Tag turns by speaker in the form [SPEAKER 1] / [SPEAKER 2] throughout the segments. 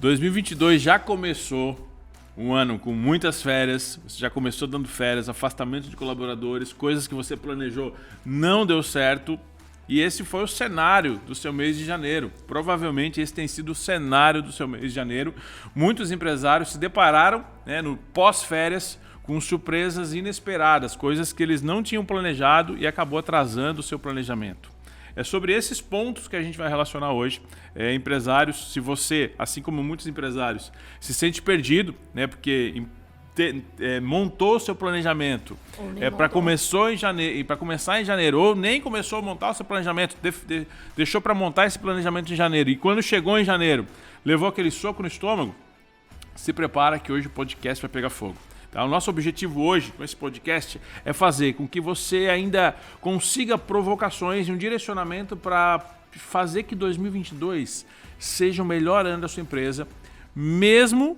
[SPEAKER 1] 2022 já começou um ano com muitas férias, você já começou dando férias, afastamento de colaboradores, coisas que você planejou não deu certo. E esse foi o cenário do seu mês de janeiro. Provavelmente esse tem sido o cenário do seu mês de janeiro. Muitos empresários se depararam, no pós-férias com surpresas inesperadas, coisas que eles não tinham planejado e acabou atrasando o seu planejamento. É sobre esses pontos que a gente vai relacionar hoje. Empresários, se você, assim como muitos empresários, se sente perdido, porque montou o seu planejamento para começar em janeiro, ou nem começou a montar o seu planejamento, deixou para montar esse planejamento em janeiro, e quando chegou em janeiro, levou aquele soco no estômago, se prepara que hoje o podcast vai pegar fogo. O nosso objetivo hoje com esse podcast é fazer com que você ainda consiga provocações e um direcionamento para fazer que 2022 seja o melhor ano da sua empresa, mesmo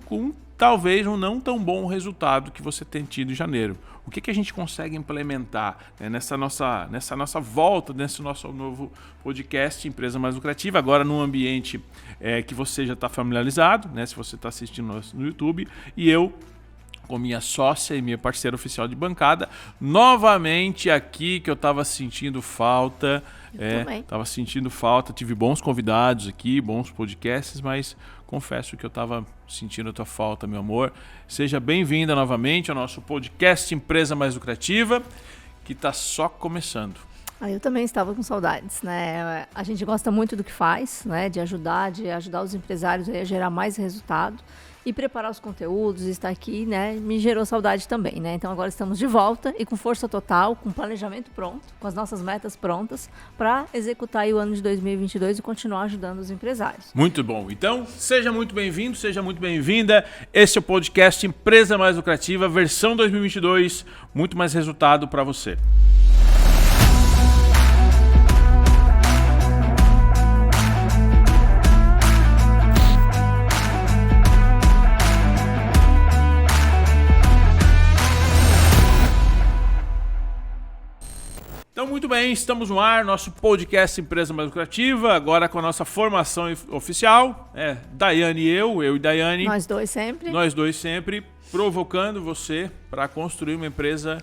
[SPEAKER 1] com talvez um não tão bom resultado que você tem tido em janeiro. O que a gente consegue implementar nessa nossa volta, nesse nosso novo podcast Empresa Mais Lucrativa, agora num ambiente que você já está familiarizado, se você está assistindo no YouTube, e eu, com minha sócia e minha parceira oficial de bancada, novamente aqui, que eu estava sentindo falta. Estava sentindo falta, tive bons convidados aqui, bons podcasts, mas confesso que eu estava sentindo a tua falta, meu amor. Seja bem-vinda novamente ao nosso podcast Empresa Mais Lucrativa, que está só começando.
[SPEAKER 2] Eu também estava com saudades, A gente gosta muito do que faz, de ajudar os empresários a gerar mais resultado e preparar os conteúdos, estar aqui, me gerou saudade também, Então agora estamos de volta e com força total, com planejamento pronto, com as nossas metas prontas para executar aí o ano de 2022 e continuar ajudando os empresários.
[SPEAKER 1] Muito bom. Então, seja muito bem-vindo, seja muito bem-vinda. Esse é o podcast Empresa Mais Lucrativa, versão 2022, muito mais resultado para você. Então, muito bem, estamos no ar, nosso podcast Empresa Mais Lucrativa, agora com a nossa formação oficial, Daiane e eu e Daiane.
[SPEAKER 2] Nós dois sempre,
[SPEAKER 1] provocando você para construir uma empresa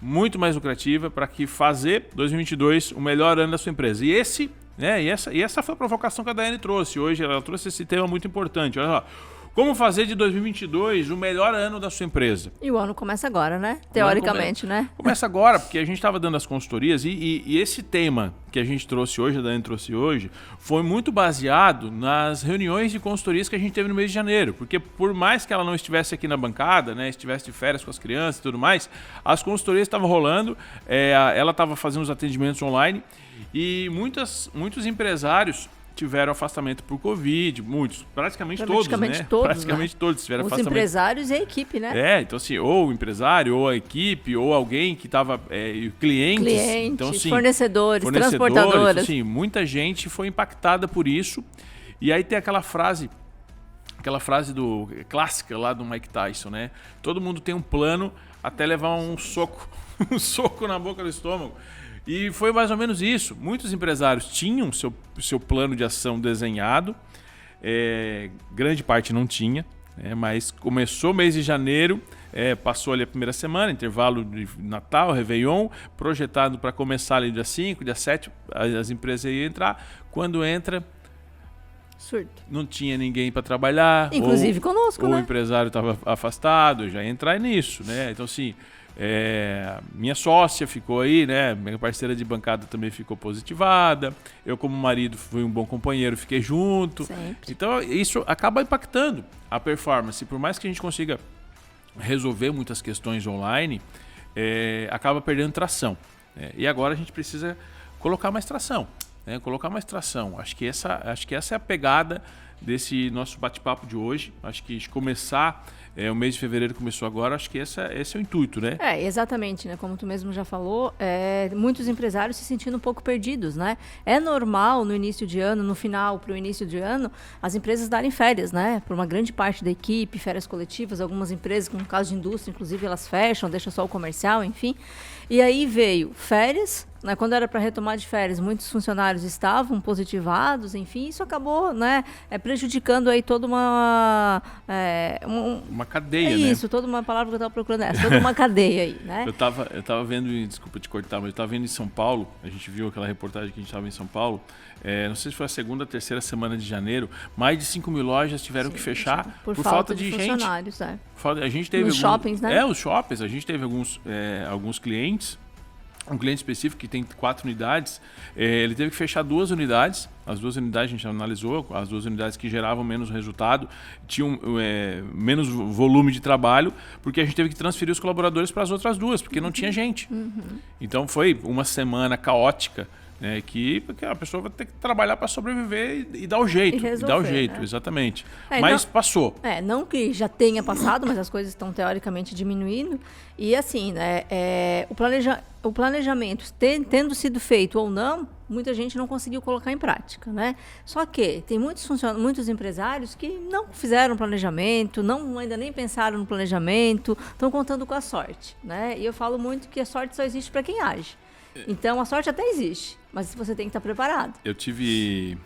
[SPEAKER 1] muito mais lucrativa, para que fazer 2022 o melhor ano da sua empresa. E essa foi a provocação que a Daiane trouxe hoje, ela trouxe esse tema muito importante, olha só. Como fazer de 2022 o melhor ano da sua empresa?
[SPEAKER 2] E o ano começa agora, Teoricamente,
[SPEAKER 1] Começa agora, porque a gente estava dando as consultorias e esse tema que a gente trouxe hoje, a Dani trouxe hoje, foi muito baseado nas reuniões de consultorias que a gente teve no mês de janeiro. Porque por mais que ela não estivesse aqui na bancada, estivesse de férias com as crianças e tudo mais, as consultorias estavam rolando, ela estava fazendo os atendimentos online e muitos empresários tiveram afastamento por Covid, praticamente todos tiveram afastamento.
[SPEAKER 2] Os empresários e a equipe,
[SPEAKER 1] Então assim, ou o empresário, ou a equipe, ou alguém que estava, clientes, então, assim, fornecedores,
[SPEAKER 2] transportadoras.
[SPEAKER 1] Assim, muita gente foi impactada por isso. E aí tem aquela frase clássica lá do Mike Tyson, Todo mundo tem um plano até levar um soco na boca do estômago. E foi mais ou menos isso. Muitos empresários tinham seu plano de ação desenhado, grande parte não tinha, mas começou o mês de janeiro, passou ali a primeira semana, intervalo de Natal, Réveillon, projetado para começar ali dia 5, dia 7, as empresas iam entrar. Quando entra,
[SPEAKER 2] surto.
[SPEAKER 1] Não tinha ninguém para trabalhar.
[SPEAKER 2] Inclusive conosco,
[SPEAKER 1] o empresário estava afastado, já ia entrar nisso, Então assim... minha sócia ficou aí, minha parceira de bancada também ficou positivada, eu como marido fui um bom companheiro, fiquei junto.
[SPEAKER 2] Sempre.
[SPEAKER 1] Então isso acaba impactando a performance, por mais que a gente consiga resolver muitas questões online, acaba perdendo tração, e agora a gente precisa colocar mais tração, acho que essa é a pegada desse nosso bate-papo de hoje. Acho que começar, o mês de fevereiro começou agora, acho que esse é o intuito,
[SPEAKER 2] Exatamente, Como tu mesmo já falou, muitos empresários se sentindo um pouco perdidos, É normal no início de ano, no final para o início de ano, as empresas darem férias, Por uma grande parte da equipe, férias coletivas, algumas empresas, como no caso de indústria, inclusive, elas fecham, deixam só o comercial, enfim. E aí veio férias, né? Quando era para retomar de férias, muitos funcionários estavam positivados, enfim, isso acabou, né, prejudicando aí toda uma
[SPEAKER 1] cadeia, né?
[SPEAKER 2] Isso, toda uma palavra que eu estava procurando, toda uma cadeia aí, né?
[SPEAKER 1] Eu tava vendo, desculpa te cortar, mas eu estava vendo em São Paulo, a gente viu aquela reportagem que a gente estava em São Paulo, não sei se foi a segunda ou terceira semana de janeiro, mais de 5 mil lojas tiveram que fechar por falta de
[SPEAKER 2] funcionários,
[SPEAKER 1] gente. A gente teve
[SPEAKER 2] nos shoppings, né?
[SPEAKER 1] Os shoppings, a gente teve alguns clientes, um cliente específico que tem 4 unidades, ele teve que fechar 2 unidades. As 2 unidades a gente analisou, as 2 unidades que geravam menos resultado, tinham menos volume de trabalho, porque a gente teve que transferir os colaboradores para as outras 2, porque não tinha gente. Então foi uma semana caótica, né, que a pessoa vai ter que trabalhar para sobreviver e dar o jeito.
[SPEAKER 2] Né?
[SPEAKER 1] Exatamente. Mas passou.
[SPEAKER 2] Não que já tenha passado, mas as coisas estão teoricamente diminuindo. E assim, né, o planejamento tendo sido feito ou não, muita gente não conseguiu colocar em prática, né? Só que tem muitos empresários que não fizeram planejamento, ainda nem pensaram no planejamento, estão contando com a sorte, né? E eu falo muito que a sorte só existe para quem age. Então, a sorte até existe, mas você tem que estar preparado.
[SPEAKER 1] Eu tive,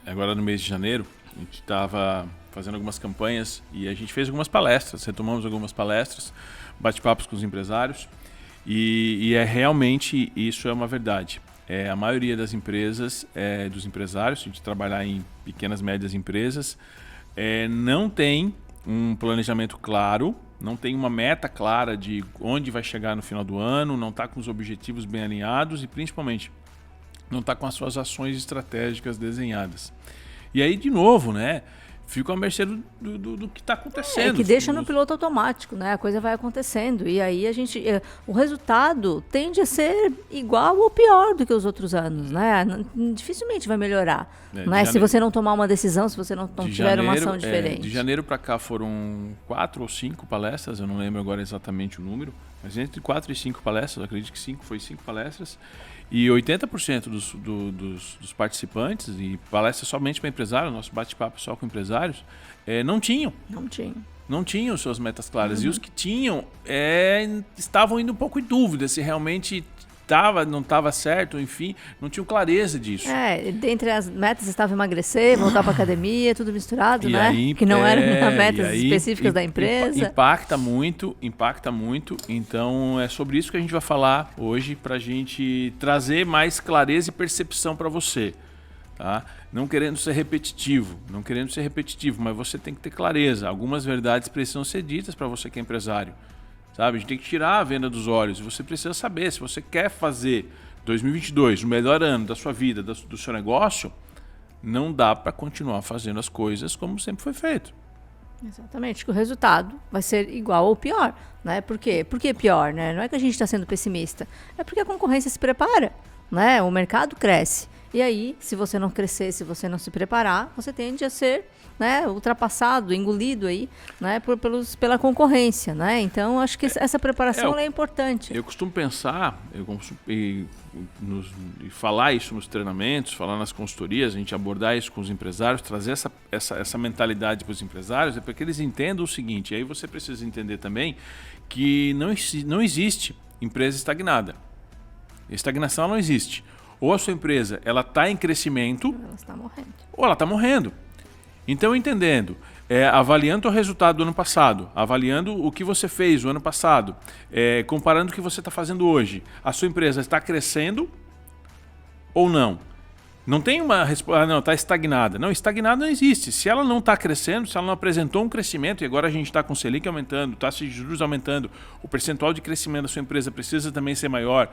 [SPEAKER 1] agora no mês de janeiro, a gente estava fazendo algumas campanhas e a gente fez algumas palestras, retomamos algumas palestras, bate-papos com os empresários e realmente isso é uma verdade. A maioria das empresas, dos empresários, se a gente trabalhar em pequenas, médias empresas, não tem um planejamento claro, não tem uma meta clara de onde vai chegar no final do ano, não está com os objetivos bem alinhados e, principalmente, não está com as suas ações estratégicas desenhadas. E aí, de novo, né, fica à mercê do que está acontecendo.
[SPEAKER 2] Que deixa no piloto automático, né? A coisa vai acontecendo. E aí o resultado tende a ser igual ou pior do que os outros anos, né? Dificilmente vai melhorar, né? Se você não tomar uma decisão, se você não tiver uma ação diferente.
[SPEAKER 1] De janeiro para cá foram 4 ou 5 palestras, eu não lembro agora exatamente o número, mas entre 4 e 5 palestras, eu acredito que foi 5 palestras. E 80% dos participantes, e palestra somente para empresários, nosso bate-papo só com empresários, não tinham. Não tinham suas metas claras. E os que tinham estavam indo um pouco em dúvida se realmente não estava certo, enfim, não tinham clareza disso.
[SPEAKER 2] Dentre as metas estava emagrecer, voltar para academia, tudo misturado,
[SPEAKER 1] e
[SPEAKER 2] né?
[SPEAKER 1] Aí,
[SPEAKER 2] que não eram metas específicas da empresa.
[SPEAKER 1] Impacta muito. Então é sobre isso que a gente vai falar hoje para a gente trazer mais clareza e percepção para você. Tá? Não querendo ser repetitivo, mas você tem que ter clareza. Algumas verdades precisam ser ditas para você que é empresário. Sabe? A gente tem que tirar a venda dos olhos. Você precisa saber, se você quer fazer 2022 o melhor ano da sua vida, do seu negócio, não dá para continuar fazendo as coisas como sempre foi feito.
[SPEAKER 2] Exatamente, que o resultado vai ser igual ou pior, né? Por quê? Por que pior, né? Não é que a gente está sendo pessimista, é porque a concorrência se prepara, né? O mercado cresce. E aí, se você não crescer, se você não se preparar, você tende a ser, né, ultrapassado, engolido aí, né, pela concorrência, né? Então, acho que essa preparação é importante.
[SPEAKER 1] Eu costumo pensar, e falar isso nos treinamentos, falar nas consultorias, a gente abordar isso com os empresários, trazer essa mentalidade para os empresários, é para que eles entendam o seguinte, e aí você precisa entender também que não existe empresa estagnada. Estagnação não existe. Ou a sua empresa está em crescimento, ou ela está morrendo. Então, entendendo, avaliando o resultado do ano passado, avaliando o que você fez o ano passado, comparando o que você está fazendo hoje, a sua empresa está crescendo ou não? Não tem uma resposta, não, está estagnada. Não, estagnada não existe. Se ela não está crescendo, se ela não apresentou um crescimento, e agora a gente está com o Selic aumentando, taxa de juros aumentando, o percentual de crescimento da sua empresa precisa também ser maior,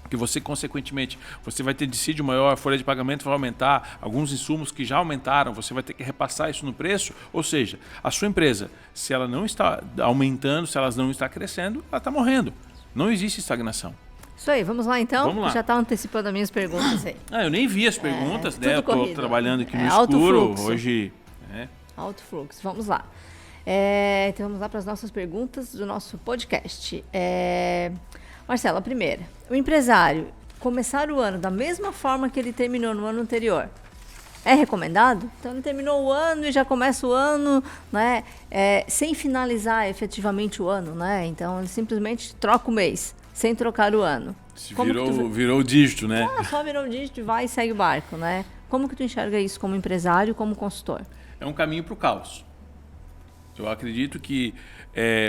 [SPEAKER 1] que você, consequentemente, você vai ter dissídio maior, a folha de pagamento vai aumentar, alguns insumos que já aumentaram, você vai ter que repassar isso no preço, ou seja, a sua empresa, se ela não está aumentando, se ela não está crescendo, ela está morrendo. Não existe estagnação.
[SPEAKER 2] Isso aí, vamos lá então? Vamos lá. Já está antecipando as minhas perguntas aí.
[SPEAKER 1] Eu nem vi as perguntas, né? Eu estou trabalhando aqui no escuro, hoje.
[SPEAKER 2] Alto fluxo, vamos lá. Então vamos lá para as nossas perguntas do nosso podcast. Marcelo, a primeira. O empresário começar o ano da mesma forma que ele terminou no ano anterior, é recomendado? Então, ele terminou o ano e já começa o ano, né, sem finalizar efetivamente o ano, né? Então, ele simplesmente troca o mês. sem trocar o ano.
[SPEAKER 1] Virou o dígito, né?
[SPEAKER 2] Só virou o dígito e vai e segue o barco, né? Como que tu enxerga isso como empresário, como consultor?
[SPEAKER 1] É um caminho para o caos. Eu acredito que...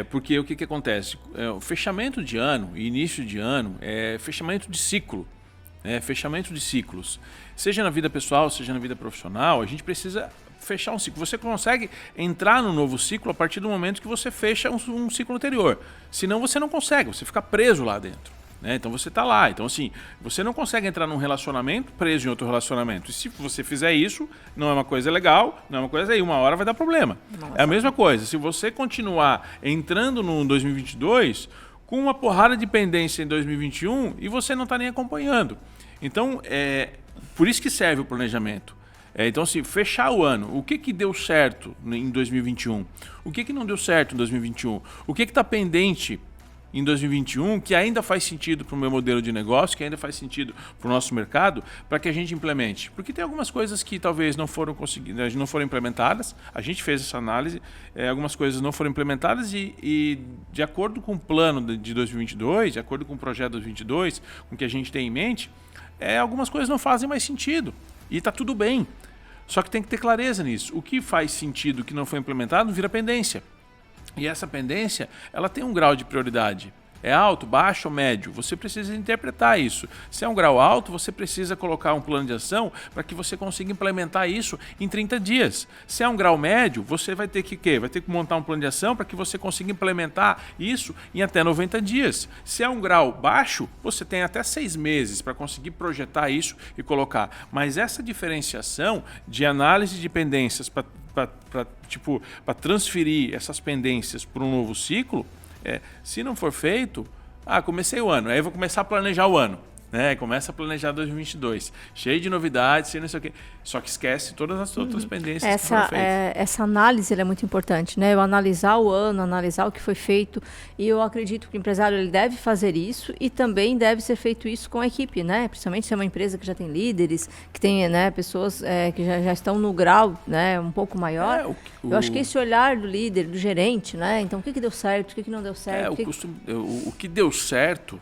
[SPEAKER 1] porque o que acontece? O fechamento de ano, início de ano, é fechamento de ciclo. Fechamento de ciclos. Seja na vida pessoal, seja na vida profissional, a gente precisa fechar um ciclo. Você consegue entrar no novo ciclo a partir do momento que você fecha um ciclo anterior. Senão você não consegue, você fica preso lá dentro. Então você está lá. Então assim, você não consegue entrar num relacionamento preso em outro relacionamento. E se você fizer isso, não é uma coisa legal, não é uma coisa aí, uma hora vai dar problema. Nossa. É a mesma coisa, se você continuar entrando no 2022 com uma porrada de pendência em 2021 e você não está nem acompanhando. Então, por isso que serve o planejamento. Então, assim, fechar o ano. O que deu certo em 2021? O que não deu certo em 2021? O que está pendente em 2021 que ainda faz sentido para o meu modelo de negócio, que ainda faz sentido para o nosso mercado, para que a gente implemente? Porque tem algumas coisas que talvez não foram implementadas. A gente fez essa análise, algumas coisas não foram implementadas e de acordo com o plano de 2022, de acordo com o projeto 2022, com o que a gente tem em mente, algumas coisas não fazem mais sentido. E está tudo bem. Só que tem que ter clareza nisso. O que faz sentido, o que não foi implementado, vira pendência. E essa pendência, ela tem um grau de prioridade. É alto, baixo ou médio? Você precisa interpretar isso. Se é um grau alto, você precisa colocar um plano de ação para que você consiga implementar isso em 30 dias. Se é um grau médio, você vai ter que quê? Vai ter que montar um plano de ação para que você consiga implementar isso em até 90 dias. Se é um grau baixo, você tem até 6 meses para conseguir projetar isso e colocar. Mas essa diferenciação de análise de pendências para transferir essas pendências para um novo ciclo, se não for feito, comecei o ano, aí eu vou começar a planejar o ano. Começa a planejar 2022, cheio de novidades, cheio não sei o quê. Só que esquece todas as outras pendências que foram feitas.
[SPEAKER 2] Essa análise é muito importante, né? Eu analisar o ano, analisar o que foi feito, e eu acredito que o empresário ele deve fazer isso e também deve ser feito isso com a equipe, né? Principalmente se é uma empresa que já tem líderes, que tem pessoas que já estão no grau, né, um pouco maior. Eu acho que esse olhar do líder, do gerente, né? Então, o que deu certo, o que não deu certo?
[SPEAKER 1] O que deu certo,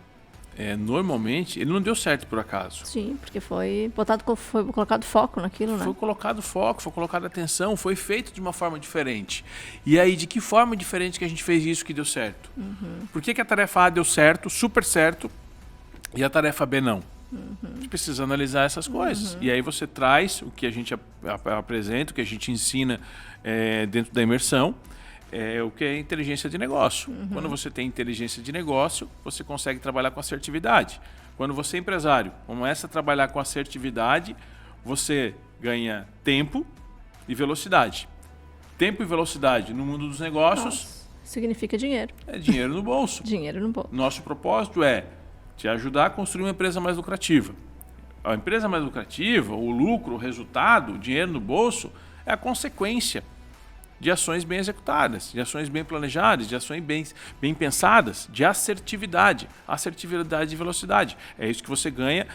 [SPEAKER 1] normalmente, ele não deu certo por acaso.
[SPEAKER 2] Sim, porque foi colocado foco naquilo, né?
[SPEAKER 1] Foi colocado foco, foi colocada atenção, foi feito de uma forma diferente. E aí, de que forma diferente que a gente fez isso que deu certo? Por que a tarefa A deu certo, super certo, e a tarefa B não? A gente precisa analisar essas coisas. E aí você traz o que a gente apresenta, o que a gente ensina dentro da imersão, o que é inteligência de negócio. Quando você tem inteligência de negócio, você consegue trabalhar com assertividade. Quando você é empresário, começa a trabalhar com assertividade, você ganha tempo e velocidade. Tempo e velocidade no mundo dos negócios...
[SPEAKER 2] significa dinheiro.
[SPEAKER 1] É dinheiro no bolso.
[SPEAKER 2] Dinheiro no bolso.
[SPEAKER 1] Nosso propósito é te ajudar a construir uma empresa mais lucrativa. A empresa mais lucrativa, o lucro, o resultado, o dinheiro no bolso, é a consequência de ações bem executadas, de ações bem planejadas, de ações bem pensadas, de assertividade e velocidade. É isso que você ganha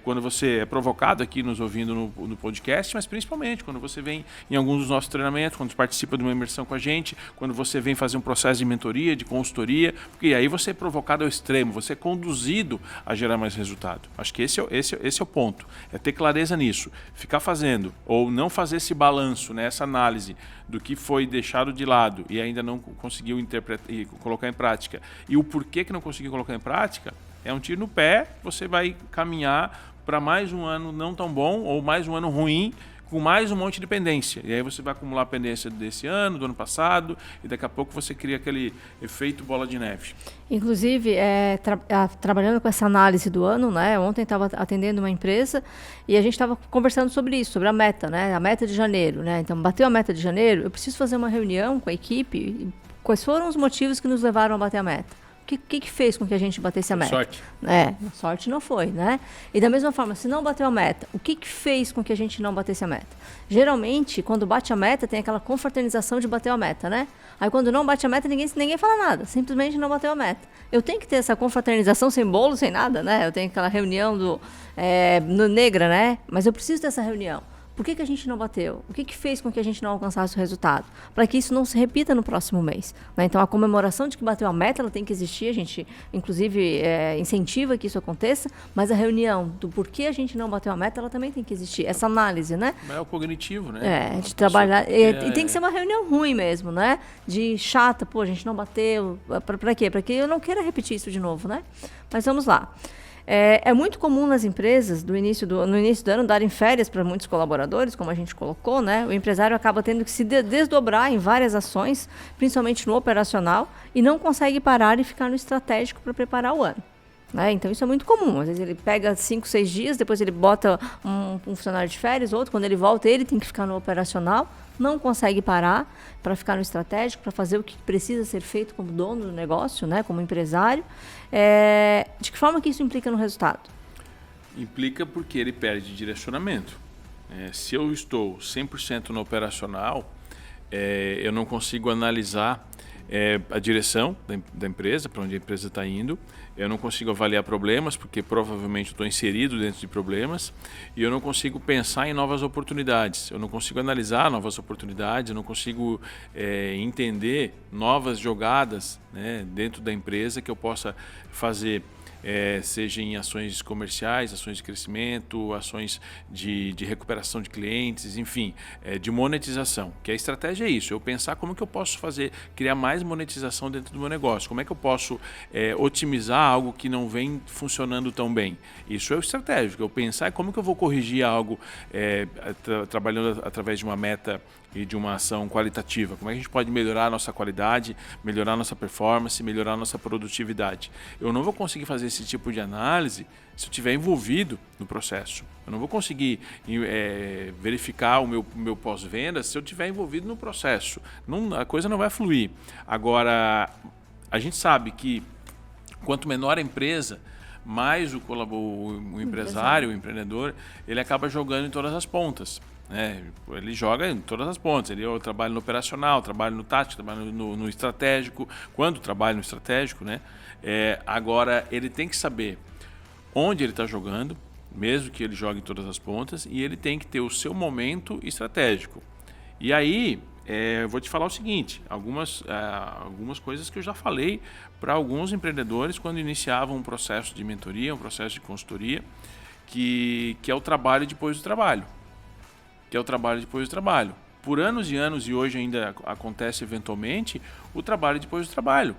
[SPEAKER 1] quando você é provocado aqui nos ouvindo no podcast, mas principalmente quando você vem em alguns dos nossos treinamentos, quando você participa de uma imersão com a gente, quando você vem fazer um processo de mentoria, de consultoria, porque aí você é provocado ao extremo, você é conduzido a gerar mais resultado. Acho que esse é o ponto, é ter clareza nisso, ficar fazendo ou não fazer esse balanço, né, essa análise do que foi deixado de lado e ainda não conseguiu interpretar e colocar em prática, e o porquê que não conseguiu colocar em prática, é um tiro no pé. Você vai caminhar para mais um ano não tão bom ou mais um ano ruim, com mais um monte de pendência. E aí você vai acumular a pendência desse ano, do ano passado, e daqui a pouco você cria aquele efeito bola de neve.
[SPEAKER 2] Inclusive, trabalhando com essa análise do ano, né? Ontem estava atendendo uma empresa e a gente estava conversando sobre isso, sobre a meta, né? A meta de janeiro, né? Então, bateu a meta de janeiro, eu preciso fazer uma reunião com a equipe. Quais foram os motivos que nos levaram a bater a meta? O que fez com que a gente batesse a meta?
[SPEAKER 1] Sorte.
[SPEAKER 2] Sorte não foi, né? E da mesma forma, se não bateu a meta, o que fez com que a gente não batesse a meta? Geralmente, quando bate a meta, tem aquela confraternização de bater a meta, né? Aí quando não bate a meta, ninguém fala nada, simplesmente não bateu a meta. Eu tenho que ter essa confraternização sem bolo, sem nada, né? Eu tenho aquela reunião no Negra, né? Mas eu preciso dessa reunião. Por que a gente não bateu? O que fez com que a gente não alcançasse o resultado? Para que isso não se repita no próximo mês. Né? Então, a comemoração de que bateu a meta, ela tem que existir. A gente, inclusive, incentiva que isso aconteça, mas a reunião do porquê a gente não bateu a meta, ela também tem que existir. Essa análise, né?
[SPEAKER 1] É o cognitivo, né?
[SPEAKER 2] De trabalhar. E tem que ser uma reunião ruim mesmo, né? De chata, pô, a gente não bateu. Para quê? Para que eu não queira repetir isso de novo, né? Mas vamos lá. É muito comum nas empresas, no início do ano, darem férias para muitos colaboradores, como a gente colocou, né? O empresário acaba tendo que se desdobrar em várias ações, principalmente no operacional, e não consegue parar e ficar no estratégico para preparar o ano. Né? Então, isso é muito comum. Às vezes ele pega 5, 6 dias, depois ele bota um funcionário de férias, outro, quando ele volta, ele tem que ficar no operacional, não consegue parar para ficar no estratégico, para fazer o que precisa ser feito como dono do negócio, né? Como empresário. De que forma que isso implica no resultado?
[SPEAKER 1] Implica porque ele perde direcionamento. Se eu estou 100% no operacional, eu não consigo analisar a direção da empresa, para onde a empresa está indo. Eu não consigo avaliar problemas, porque provavelmente estou inserido dentro de problemas. E eu não consigo pensar em novas oportunidades. Eu não consigo analisar novas oportunidades, eu não consigo entender novas jogadas, né, dentro da empresa que eu possa fazer. Seja em ações comerciais, ações de crescimento, ações de recuperação de clientes, enfim, de monetização. Que a estratégia é isso, eu pensar como que eu posso criar mais monetização dentro do meu negócio, como é que eu posso otimizar algo que não vem funcionando tão bem. Isso é o estratégico, eu pensar como que eu vou corrigir algo trabalhando através de uma meta e de uma ação qualitativa. Como é que a gente pode melhorar a nossa qualidade, melhorar a nossa performance, melhorar a nossa produtividade. Eu não vou conseguir fazer esse tipo de análise se eu estiver envolvido no processo. Eu não vou conseguir verificar o meu pós-venda se eu estiver envolvido no processo. A coisa não vai fluir. Agora, a gente sabe que quanto menor a empresa, mais o empresário, o empreendedor, ele acaba jogando em todas as pontas. Ele joga em todas as pontas. Eu trabalho no operacional, trabalho no tático, trabalho no estratégico. Quando trabalho no estratégico, né? Agora ele tem que saber onde ele está jogando, mesmo que ele jogue em todas as pontas, e ele tem que ter o seu momento estratégico. E aí, eu vou te falar o seguinte: algumas coisas que eu já falei para alguns empreendedores quando iniciavam um processo de mentoria, um processo de consultoria, que é o trabalho depois do trabalho. Por anos e anos, e hoje ainda acontece eventualmente, o trabalho depois do trabalho.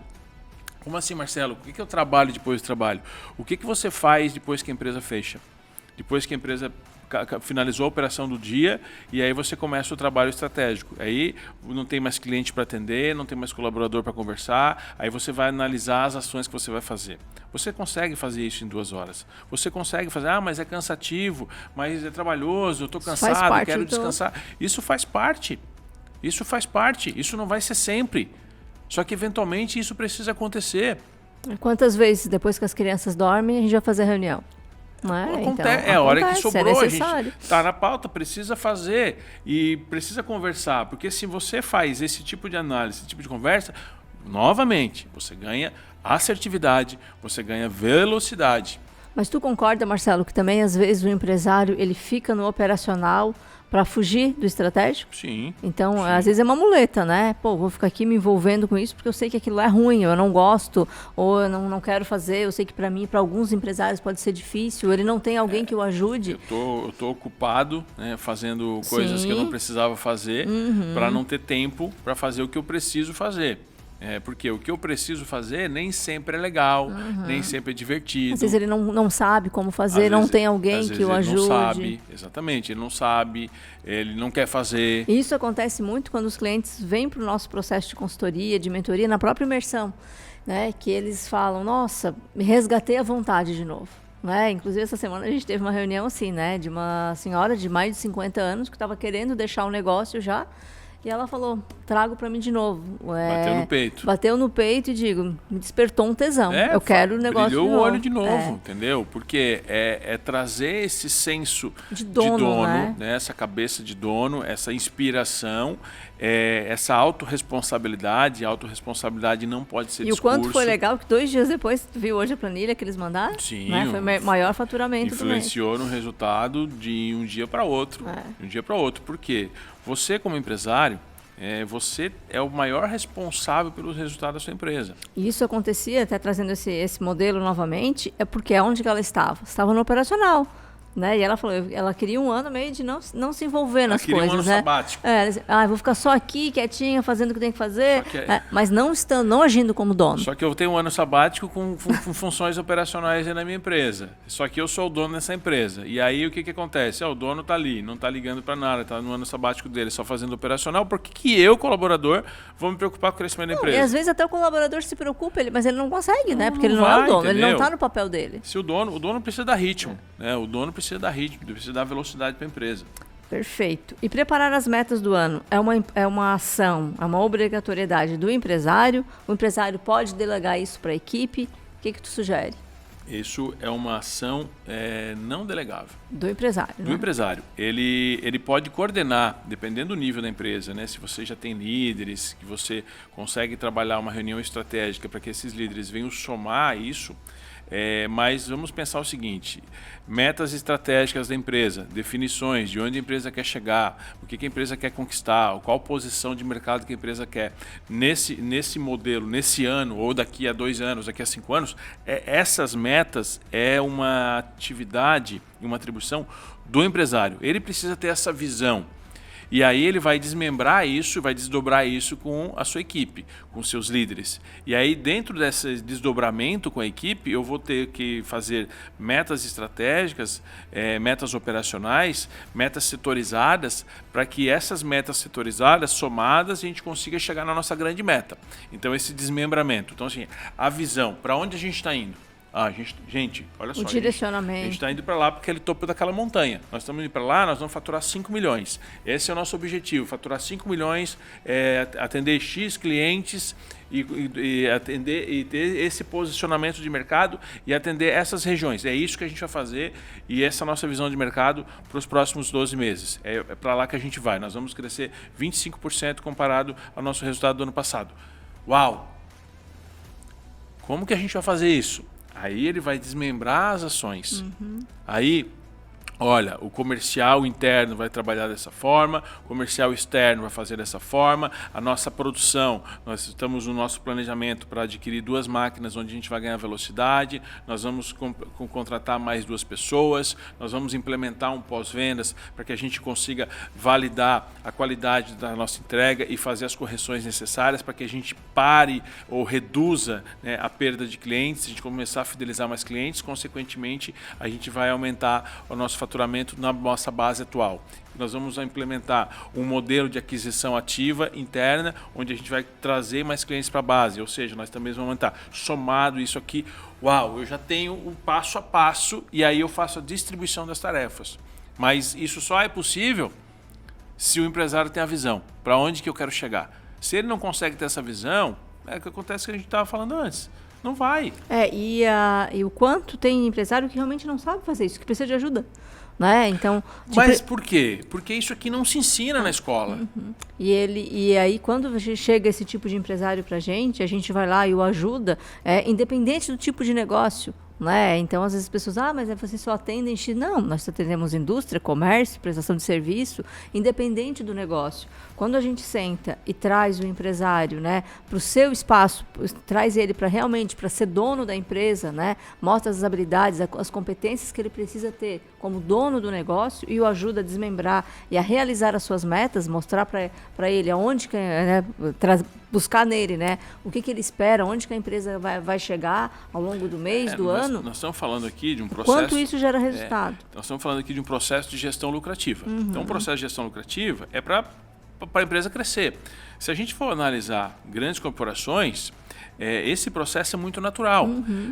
[SPEAKER 1] Como assim, Marcelo? O que é o trabalho depois do trabalho? O que você faz depois que a empresa fecha? Depois que a empresa finalizou a operação do dia, e aí você começa o trabalho estratégico. Aí não tem mais cliente para atender, não tem mais colaborador para conversar, aí você vai analisar as ações que você vai fazer. Você consegue fazer isso em 2 horas. Você consegue fazer, mas é cansativo, mas é trabalhoso, eu estou cansado, quero descansar. Isso faz parte. Isso não vai ser sempre. Só que eventualmente isso precisa acontecer.
[SPEAKER 2] Quantas vezes depois que as crianças dormem a gente vai fazer reunião?
[SPEAKER 1] A hora que sobrou, a gente está na pauta, precisa fazer e precisa conversar, porque se você faz esse tipo de análise, esse tipo de conversa, novamente, você ganha assertividade, você ganha velocidade.
[SPEAKER 2] Mas tu concorda, Marcelo, que também às vezes o empresário ele fica no operacional para fugir do estratégico?
[SPEAKER 1] Sim.
[SPEAKER 2] Então,
[SPEAKER 1] sim.
[SPEAKER 2] Às vezes é uma muleta, né? Pô, vou ficar aqui me envolvendo com isso porque eu sei que aquilo é ruim, eu não gosto, ou eu não quero fazer, eu sei que para mim, para alguns empresários pode ser difícil, ele não tem alguém que o ajude.
[SPEAKER 1] Eu tô ocupado, né, fazendo coisas que eu não precisava fazer, para não ter tempo para fazer o que eu preciso fazer. Porque o que eu preciso fazer nem sempre é legal, nem sempre é divertido.
[SPEAKER 2] Às vezes ele não sabe como fazer, não tem alguém que o ajude.
[SPEAKER 1] Ele não sabe, exatamente, ele não sabe, ele não quer fazer.
[SPEAKER 2] Isso acontece muito quando os clientes vêm para o nosso processo de consultoria, de mentoria, na própria imersão, né? Que eles falam, nossa, me resgatei a vontade de novo. Né? Inclusive, essa semana a gente teve uma reunião assim, né? De uma senhora de mais de 50 anos que estava querendo deixar o negócio já. E ela falou, trago para mim de novo.
[SPEAKER 1] Bateu no peito.
[SPEAKER 2] Bateu no peito e digo, me despertou um tesão. Eu quero o negócio de novo.
[SPEAKER 1] Brilhou o olho de novo, entendeu? Porque é trazer esse senso de dono, né? Essa cabeça de dono, essa inspiração, essa autorresponsabilidade não pode ser
[SPEAKER 2] E
[SPEAKER 1] discurso.
[SPEAKER 2] o quanto foi legal que 2 dias depois, tu viu hoje a planilha que eles mandaram?
[SPEAKER 1] Sim.
[SPEAKER 2] Né? Foi o maior faturamento do mês.
[SPEAKER 1] Influenciou no resultado de um dia para outro. De um dia para outro. Por quê? Você, como empresário, você é o maior responsável pelos resultados da sua empresa.
[SPEAKER 2] E isso acontecia, até trazendo esse modelo novamente, é porque onde que ela estava? Estava no operacional. Né? E ela falou, ela queria um ano meio de não se envolver nas coisas.
[SPEAKER 1] Ela queria um ano sabático.
[SPEAKER 2] Vou ficar só aqui, quietinha, fazendo o que tem que fazer, mas não agindo como dono.
[SPEAKER 1] Só que eu tenho um ano sabático com funções operacionais aí na minha empresa. Só que eu sou o dono dessa empresa. E aí o que acontece? O dono está ali, não está ligando para nada, está no ano sabático dele, só fazendo operacional. Por que eu, colaborador, vou me preocupar com o crescimento da empresa?
[SPEAKER 2] E às vezes até o colaborador se preocupa, mas ele não consegue, né? Porque ele não é o dono, ele não está no papel dele.
[SPEAKER 1] Se o dono precisa dar ritmo, né? O dono precisa dar ritmo, precisa dar velocidade para a empresa.
[SPEAKER 2] Perfeito. E preparar as metas do ano é uma ação, é uma obrigatoriedade do empresário? O empresário pode delegar isso para a equipe? O que tu sugere?
[SPEAKER 1] Isso é uma ação não delegável.
[SPEAKER 2] Do empresário.
[SPEAKER 1] Do empresário. Ele pode coordenar, dependendo do nível da empresa, né? Se você já tem líderes, que você consegue trabalhar uma reunião estratégica para que esses líderes venham somar isso. Mas vamos pensar o seguinte: metas estratégicas da empresa, definições de onde a empresa quer chegar, o que a empresa quer conquistar, qual posição de mercado que a empresa quer. Nesse modelo, nesse ano, ou daqui a 2 anos, daqui a 5 anos, essas metas é uma atividade e uma atribuição do empresário. Ele precisa ter essa visão. E aí ele vai desmembrar isso, vai desdobrar isso com a sua equipe, com seus líderes. E aí dentro desse desdobramento com a equipe, eu vou ter que fazer metas estratégicas, metas operacionais, metas setorizadas, para que essas metas setorizadas, somadas, a gente consiga chegar na nossa grande meta. Então esse desmembramento. Então assim, a visão, para onde a gente está indo? Gente, olha só.
[SPEAKER 2] O direcionamento.
[SPEAKER 1] A gente está indo para lá porque é o topo daquela montanha. Nós estamos indo para lá, nós vamos faturar 5 milhões. Esse é o nosso objetivo, faturar 5 milhões, atender X clientes e atender e ter esse posicionamento de mercado e atender essas regiões. É isso que a gente vai fazer e essa é a nossa visão de mercado para os próximos 12 meses. É para lá que a gente vai. Nós vamos crescer 25% comparado ao nosso resultado do ano passado. Uau! Como que a gente vai fazer isso? Aí ele vai desmembrar as ações. Aí, olha, o comercial interno vai trabalhar dessa forma, o comercial externo vai fazer dessa forma, a nossa produção, nós estamos no nosso planejamento para adquirir 2 máquinas onde a gente vai ganhar velocidade, nós vamos contratar mais 2 pessoas, nós vamos implementar um pós-vendas para que a gente consiga validar a qualidade da nossa entrega e fazer as correções necessárias para que a gente pare ou reduza, né, a perda de clientes, a gente começar a fidelizar mais clientes, consequentemente a gente vai aumentar o nosso faturamento na nossa base atual. Nós vamos implementar um modelo de aquisição ativa interna, onde a gente vai trazer mais clientes para a base, ou seja, nós também vamos aumentar. Somado isso aqui, uau, eu já tenho um passo a passo e aí eu faço a distribuição das tarefas. Mas isso só é possível se o empresário tem a visão, para onde que eu quero chegar. Se ele não consegue ter essa visão, é o que acontece que a gente estava falando antes. Não vai.
[SPEAKER 2] E o quanto tem empresário que realmente não sabe fazer isso, que precisa de ajuda. Né? Então,
[SPEAKER 1] mas por quê? Porque isso aqui não se ensina na escola.
[SPEAKER 2] E aí, quando chega esse tipo de empresário para a gente vai lá e o ajuda, independente do tipo de negócio. Né? Então, às vezes as pessoas, mas vocês só atendem X. Não, nós atendemos indústria, comércio, prestação de serviço, independente do negócio. Quando a gente senta e traz o empresário, né, para o seu espaço, traz ele para realmente para ser dono da empresa, né, mostra as habilidades, as competências que ele precisa ter como dono do negócio e o ajuda a desmembrar e a realizar as suas metas, mostrar para ele aonde, né, buscar nele, né, o que ele espera, onde que a empresa vai chegar ao longo do mês, do ano.
[SPEAKER 1] Nós estamos falando aqui de um processo...
[SPEAKER 2] Quanto isso gera resultado?
[SPEAKER 1] Nós estamos falando aqui de um processo de gestão lucrativa. Então, um processo de gestão lucrativa é para a empresa crescer. Se a gente for analisar grandes corporações, esse processo é muito natural.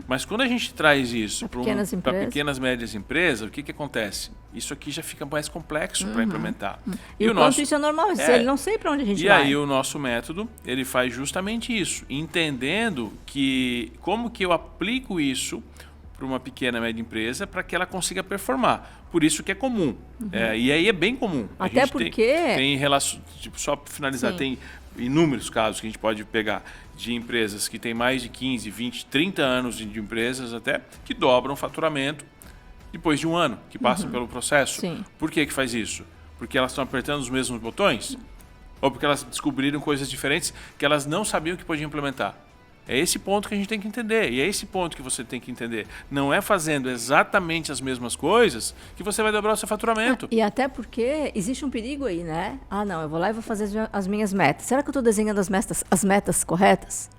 [SPEAKER 1] Mas quando a gente traz isso para pequenas e médias empresas, o que acontece? Isso aqui já fica mais complexo para implementar.
[SPEAKER 2] E o nosso, isso é normal, ele não sei para onde a gente vai.
[SPEAKER 1] E aí o nosso método, ele faz justamente isso, entendendo que como que eu aplico isso para uma pequena, média empresa para que ela consiga performar. Por isso que é comum. E aí é bem comum.
[SPEAKER 2] Até porque...
[SPEAKER 1] Tem relação, tipo, só para finalizar, tem inúmeros casos que a gente pode pegar de empresas que têm mais de 15, 20, 30 anos de empresas até, que dobram o faturamento depois de um ano, que passam pelo processo.
[SPEAKER 2] Sim.
[SPEAKER 1] Por que faz isso? Porque elas estão apertando os mesmos botões? Ou porque elas descobriram coisas diferentes que elas não sabiam que podiam implementar? É esse ponto que a gente tem que entender. E é esse ponto que você tem que entender. Não é fazendo exatamente as mesmas coisas que você vai dobrar o seu faturamento.
[SPEAKER 2] E até porque existe um perigo aí, né? Ah, não, eu vou lá e vou fazer as minhas metas. Será que eu estou desenhando as metas corretas?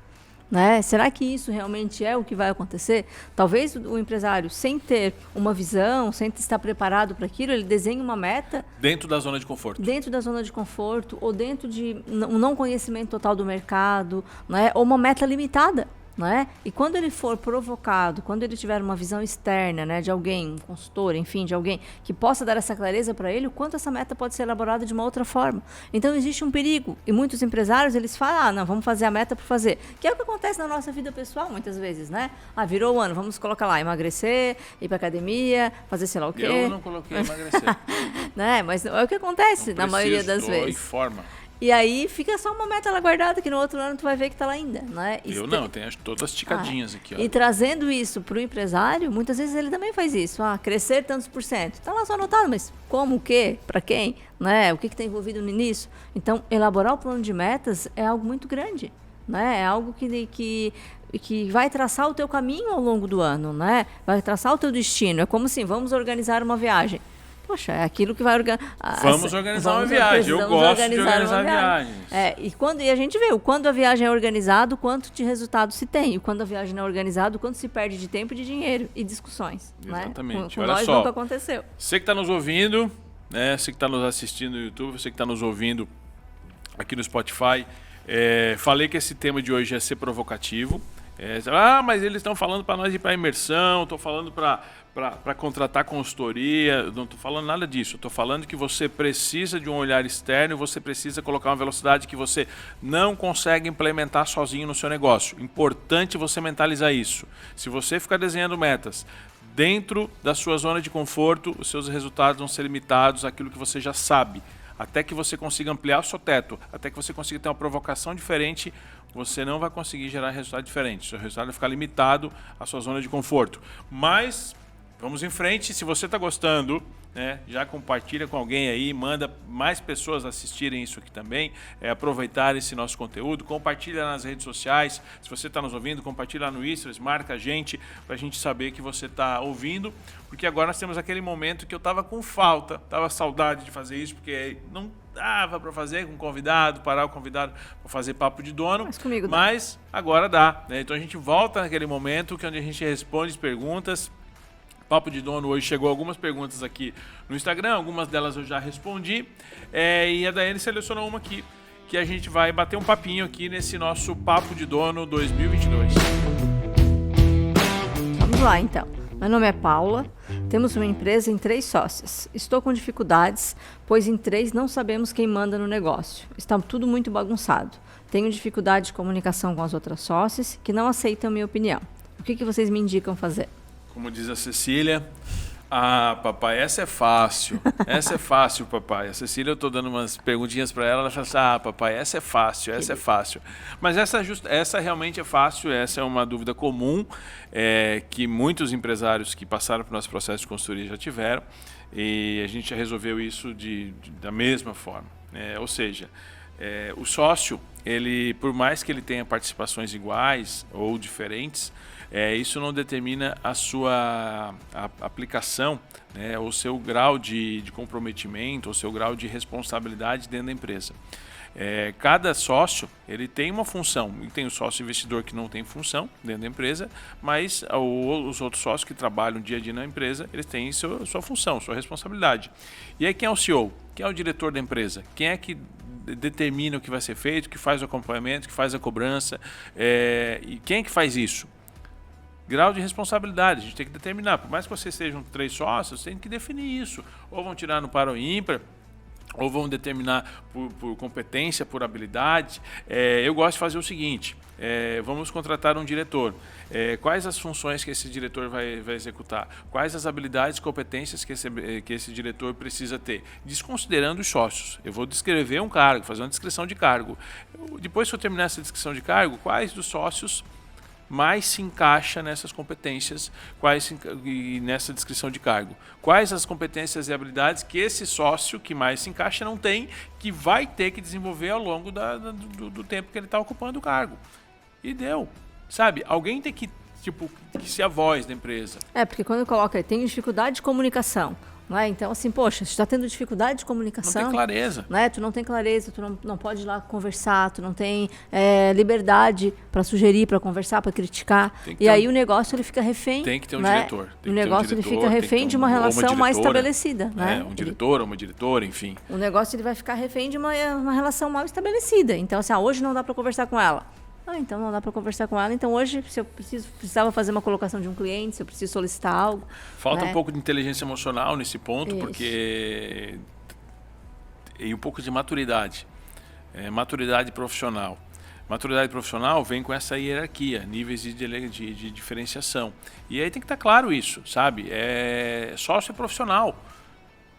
[SPEAKER 2] Né? Será que isso realmente é o que vai acontecer? Talvez o empresário, sem ter uma visão, sem estar preparado para aquilo, ele desenhe uma meta...
[SPEAKER 1] Dentro da zona de conforto.
[SPEAKER 2] Dentro da zona de conforto, ou dentro de um não conhecimento total do mercado, né? Ou uma meta limitada. Né? E quando ele for provocado, quando ele tiver uma visão externa, né, de alguém, um consultor, enfim, de alguém que possa dar essa clareza para ele, o quanto essa meta pode ser elaborada de uma outra forma. Então existe um perigo. E muitos empresários, eles falam, não, vamos fazer a meta por fazer. Que é o que acontece na nossa vida pessoal, muitas vezes, né? Virou o ano, vamos colocar lá, emagrecer, ir para academia, fazer sei lá o quê.
[SPEAKER 1] Eu não coloquei emagrecer.
[SPEAKER 2] Né? Mas é o que acontece na maioria das vezes.
[SPEAKER 1] Forma.
[SPEAKER 2] E aí fica só uma meta lá guardada, que no outro ano tu vai ver que está lá ainda. Né?
[SPEAKER 1] Eu tenho todas esticadinhas aqui. Ó.
[SPEAKER 2] E trazendo isso para o empresário, muitas vezes ele também faz isso. Crescer tantos por cento. Está lá só anotado, mas como, o quê, para quem? Né? O que está envolvido nisso? Então, elaborar o plano de metas é algo muito grande. Né? É algo que vai traçar o teu caminho ao longo do ano. Né? Vai traçar o teu destino. É como assim, vamos organizar uma viagem. Poxa, é aquilo que vai organizar.
[SPEAKER 1] Vamos organizar uma viagem. Eu gosto de organizar viagens.
[SPEAKER 2] E a gente vê o quando a viagem é organizada, o quanto de resultado se tem. E quando a viagem não é organizada, o quanto se perde de tempo e de dinheiro e discussões.
[SPEAKER 1] Exatamente.
[SPEAKER 2] Né? Com
[SPEAKER 1] Olha
[SPEAKER 2] nós
[SPEAKER 1] só,
[SPEAKER 2] nunca aconteceu.
[SPEAKER 1] Você que está nos ouvindo, né? Você que está nos assistindo no YouTube, você que está nos ouvindo aqui no Spotify, falei que esse tema de hoje ia ser provocativo. Mas eles estão falando para nós ir para imersão, estou falando para contratar consultoria, não estou falando nada disso. Estou falando que você precisa de um olhar externo e você precisa colocar uma velocidade que você não consegue implementar sozinho no seu negócio. Importante você mentalizar isso. Se você ficar desenhando metas dentro da sua zona de conforto, os seus resultados vão ser limitados àquilo que você já sabe. Até que você consiga ampliar o seu teto, até que você consiga ter uma provocação diferente, você não vai conseguir gerar resultado diferente. O seu resultado vai ficar limitado à sua zona de conforto. Mas vamos em frente. Se você está gostando, né, já compartilha com alguém aí, manda mais pessoas assistirem isso aqui também, aproveitar esse nosso conteúdo, compartilha nas redes sociais. Se você está nos ouvindo, compartilha no Stories, marca a gente para a gente saber que você está ouvindo, porque agora nós temos aquele momento que eu estava com falta, estava saudade de fazer isso, porque não dava para fazer com o convidado, parar o convidado para fazer papo de dono, mas agora dá, né? Então a gente volta naquele momento que onde a gente responde as perguntas. Papo de Dono hoje chegou algumas perguntas aqui no Instagram, algumas delas eu já respondi, e a Daiane selecionou uma aqui, que a gente vai bater um papinho aqui nesse nosso Papo de Dono 2022.
[SPEAKER 2] Vamos lá então. Meu nome é Paula, temos uma empresa em 3 sócios. Estou com dificuldades, pois em 3 não sabemos quem manda no negócio. Está tudo muito bagunçado. Tenho dificuldade de comunicação com as outras sócias, que não aceitam a minha opinião. O que vocês me indicam fazer?
[SPEAKER 1] Como diz a Cecília, papai, essa é fácil. Essa é fácil, papai. A Cecília, eu estou dando umas perguntinhas para ela, ela fala assim, papai, essa é fácil, essa é fácil. Mas essa realmente é fácil, essa é uma dúvida comum, que muitos empresários que passaram pelo nosso processo de consultoria já tiveram, e a gente já resolveu isso da mesma forma. Ou seja, o sócio, ele, por mais que ele tenha participações iguais ou diferentes, isso não determina a sua aplicação, né, o seu grau de comprometimento, o seu grau de responsabilidade dentro da empresa. Cada sócio ele tem uma função, e tem o sócio investidor que não tem função dentro da empresa, mas os outros sócios que trabalham dia a dia na empresa, eles têm sua função, sua responsabilidade. E aí quem é o CEO? Quem é o diretor da empresa? Quem é que determina o que vai ser feito, que faz o acompanhamento, que faz a cobrança, e quem é que faz isso? Grau de responsabilidade, a gente tem que determinar. Por mais que vocês sejam 3 sócios, tem que definir isso. Ou vão tirar no par ou ímpar, ou vão determinar por competência, por habilidade. Eu gosto de fazer o seguinte, vamos contratar um diretor. Quais as funções que esse diretor vai executar? Quais as habilidades e competências que esse diretor precisa ter? Desconsiderando os sócios. Eu vou descrever um cargo, fazer uma descrição de cargo. Depois que eu terminar essa descrição de cargo, quais dos sócios mais se encaixa nessas competências, e nessa descrição de cargo? Quais as competências e habilidades que esse sócio que mais se encaixa não tem, que vai ter que desenvolver ao longo do tempo que ele está ocupando o cargo? E deu. Sabe? Alguém tem que ser a voz da empresa.
[SPEAKER 2] Porque quando coloca, tem dificuldade de comunicação. Não é? Então, assim, poxa, você está tendo dificuldade de comunicação.
[SPEAKER 1] Não tem clareza.
[SPEAKER 2] Né? Tu não tem clareza, tu não pode ir lá conversar, tu não tem liberdade para sugerir, para conversar, para criticar. E aí o negócio ele fica refém.
[SPEAKER 1] Tem que ter um
[SPEAKER 2] né?
[SPEAKER 1] diretor.
[SPEAKER 2] O negócio ele fica refém de uma relação mais estabelecida. Né?
[SPEAKER 1] Um diretor ou uma diretora, enfim.
[SPEAKER 2] O negócio ele vai ficar refém de uma relação mal estabelecida. Então, assim, hoje não dá para conversar com ela. Então não dá para conversar com ela. Então hoje, se eu precisava fazer uma colocação de um cliente, se eu preciso solicitar algo...
[SPEAKER 1] Falta um pouco de inteligência emocional nesse ponto,
[SPEAKER 2] Isso.
[SPEAKER 1] porque... E um pouco de maturidade. Maturidade profissional. Maturidade profissional vem com essa hierarquia, níveis de diferenciação. E aí tem que estar claro isso, sabe? Sócio é profissional.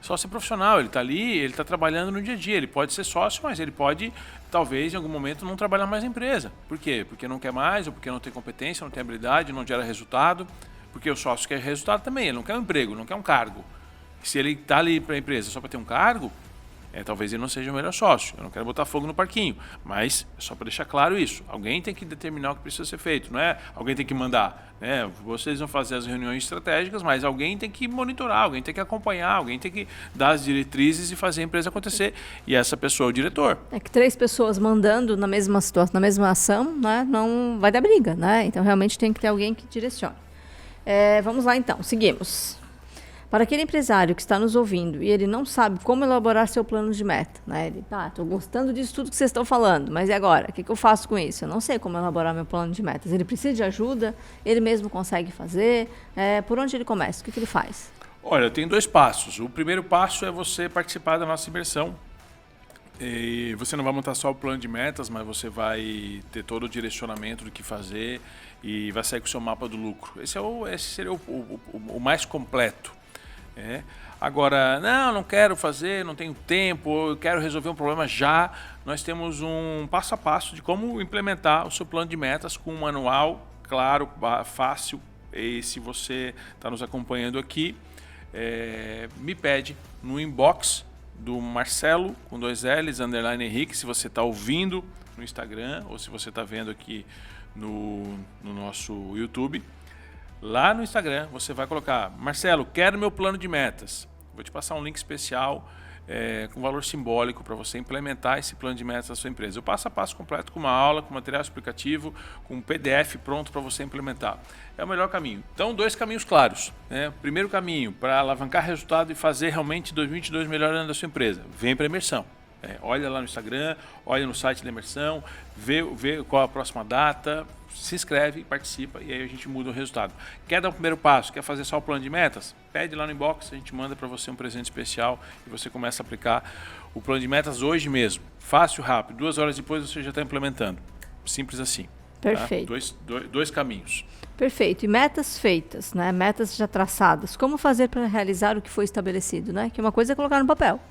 [SPEAKER 1] Sócio é profissional, ele está ali, ele está trabalhando no dia a dia. Ele pode ser sócio, mas ele pode, talvez, em algum momento, não trabalhar mais na empresa. Por quê? Porque não quer mais, ou porque não tem competência, não tem habilidade, não gera resultado. Porque o sócio quer resultado também, ele não quer um emprego, não quer um cargo. Se ele está ali para a empresa só para ter um cargo, talvez ele não seja o melhor sócio. Eu não quero botar fogo no parquinho, mas é só para deixar claro isso. Alguém tem que determinar o que precisa ser feito, não é? Alguém tem que mandar. Vocês vão fazer as reuniões estratégicas, mas alguém tem que monitorar, alguém tem que acompanhar, alguém tem que dar as diretrizes e fazer a empresa acontecer. E essa pessoa é o diretor.
[SPEAKER 2] Que 3 pessoas mandando na mesma situação, na mesma ação, né, não vai dar briga, né? Então realmente tem que ter alguém que direcione. Vamos lá então, seguimos. Para aquele empresário que está nos ouvindo e ele não sabe como elaborar seu plano de meta, né? Ele, estou gostando disso tudo que vocês estão falando, mas e agora? O que eu faço com isso? Eu não sei como elaborar meu plano de metas. Ele precisa de ajuda? Ele mesmo consegue fazer? Por onde ele começa? O que ele faz?
[SPEAKER 1] Olha, tem 2 passos. O primeiro passo é você participar da nossa imersão. E você não vai montar só o plano de metas, mas você vai ter todo o direcionamento do que fazer e vai sair com o seu mapa do lucro. Esse seria o mais completo. Agora, não quero fazer, não tenho tempo, eu quero resolver um problema já. Nós temos um passo a passo de como implementar o seu plano de metas com um manual claro, fácil. E se você está nos acompanhando aqui, me pede no inbox do Marcelo, com 2 L's, _ Henrique, se você está ouvindo no Instagram ou se você está vendo aqui no nosso YouTube. Lá no Instagram você vai colocar: Marcelo, quero meu plano de metas. Vou te passar um link especial com valor simbólico para você implementar esse plano de metas na sua empresa. O passo a passo completo com uma aula, com material explicativo, com um PDF pronto para você implementar. É o melhor caminho. Então, 2 caminhos claros. Primeiro caminho, para alavancar resultado e fazer realmente 2022 o melhor ano da sua empresa. Vem para a imersão. Olha lá no Instagram, olha no site da imersão, vê qual a próxima data, se inscreve, participa e aí a gente muda o resultado. Quer dar o primeiro passo? Quer fazer só o plano de metas? Pede lá no inbox, a gente manda para você um presente especial e você começa a aplicar o plano de metas hoje mesmo. Fácil, rápido. 2 horas depois você já está implementando. Simples assim.
[SPEAKER 2] Perfeito.
[SPEAKER 1] Tá? 2 caminhos.
[SPEAKER 2] Perfeito. E metas feitas, né? Metas já traçadas. Como fazer para realizar o que foi estabelecido, né? Que uma coisa é colocar no papel.